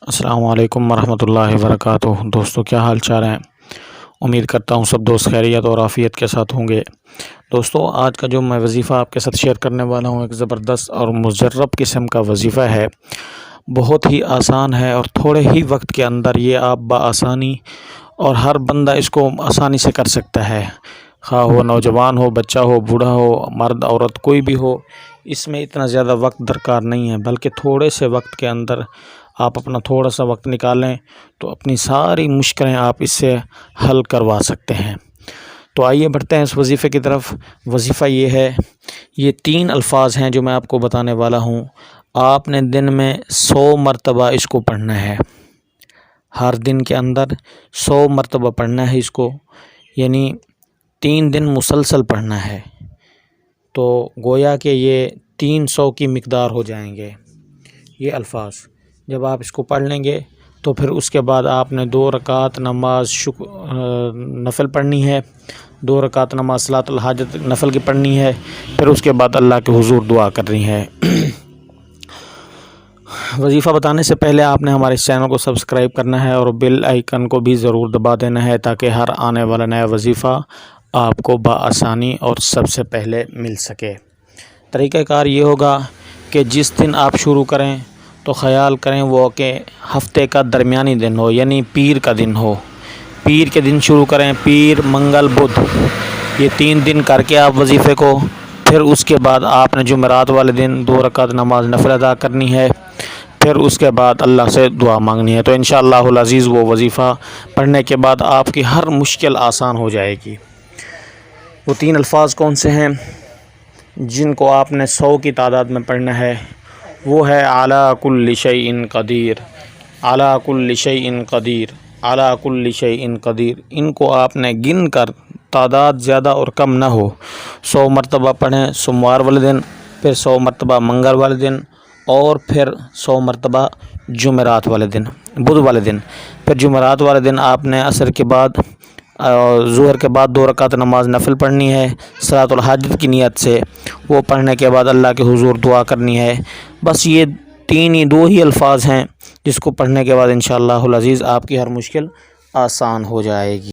السلام علیکم ورحمۃ اللہ وبرکاتہ۔ دوستو کیا حال چال ہیں؟ امید کرتا ہوں سب دوست خیریت اور عافیت کے ساتھ ہوں گے۔ دوستو آج کا جو میں وظیفہ آپ کے ساتھ شیئر کرنے والا ہوں ایک زبردست اور مجرب قسم کا وظیفہ ہے۔ بہت ہی آسان ہے اور تھوڑے ہی وقت کے اندر یہ آپ بآسانی اور ہر بندہ اس کو آسانی سے کر سکتا ہے، خواہ ہو نوجوان ہو، بچہ ہو، بوڑھا ہو، مرد عورت کوئی بھی ہو۔ اس میں اتنا زیادہ وقت درکار نہیں ہے، بلکہ تھوڑے سے وقت کے اندر آپ اپنا تھوڑا سا وقت نکالیں تو اپنی ساری مشکلیں آپ اس سے حل کروا سکتے ہیں۔ تو آئیے بڑھتے ہیں اس وظیفے کی طرف۔ وظیفہ یہ ہے، یہ 3 الفاظ ہیں جو میں آپ کو بتانے والا ہوں۔ آپ نے دن میں 100 مرتبہ اس کو پڑھنا ہے، ہر دن کے اندر 100 مرتبہ پڑھنا ہے اس کو، یعنی 3 دن مسلسل پڑھنا ہے۔ تو گویا کہ یہ 300 کی مقدار ہو جائیں گے یہ الفاظ۔ جب آپ اس کو پڑھ لیں گے تو پھر اس کے بعد آپ نے 2 رکعت نماز نفل پڑھنی ہے، 2 رکعت نماز صلاۃ الحاجت نفل کی پڑھنی ہے، پھر اس کے بعد اللہ کے حضور دعا کرنی ہے۔ وظیفہ بتانے سے پہلے آپ نے ہمارے اس چینل کو سبسکرائب کرنا ہے اور بیل آئیکن کو بھی ضرور دبا دینا ہے تاکہ ہر آنے والا نیا وظیفہ آپ کو بآسانی اور سب سے پہلے مل سکے۔ طریقہ کار یہ ہوگا کہ جس دن آپ شروع کریں تو خیال کریں وہ کہ ہفتے کا درمیانی دن ہو، یعنی پیر کا دن ہو۔ پیر کے دن شروع کریں، پیر، منگل، بدھ، یہ 3 دن کر کے آپ وظیفے کو، پھر اس کے بعد آپ نے جمعرات والے دن 2 رکعت نماز نفل ادا کرنی ہے، پھر اس کے بعد اللہ سے دعا مانگنی ہے۔ تو انشاءاللہ العزیز وہ وظیفہ پڑھنے کے بعد آپ کی ہر مشکل آسان ہو جائے گی۔ وہ 3 الفاظ کون سے ہیں جن کو آپ نے 100 کی تعداد میں پڑھنا ہے؟ وہ ہے علی کل شیء قدیر، علی کل شیء قدیر، علی کل شیء قدیر۔ ان کو آپ نے گن کر، تعداد زیادہ اور کم نہ ہو، 100 مرتبہ پڑھیں سوموار والے دن، پھر 100 مرتبہ منگل والے دن، اور پھر 100 مرتبہ جمعرات والے دن، بدھ والے دن۔ پھر جمعرات والے دن آپ نے عصر کے بعد، ظہر کے بعد 2 رکعت نماز نفل پڑھنی ہے صلاۃ الحاجت کی نیت سے۔ وہ پڑھنے کے بعد اللہ کے حضور دعا کرنی ہے۔ بس یہ 2 ہی الفاظ ہیں جس کو پڑھنے کے بعد انشاءاللہ العزیز آپ کی ہر مشکل آسان ہو جائے گی۔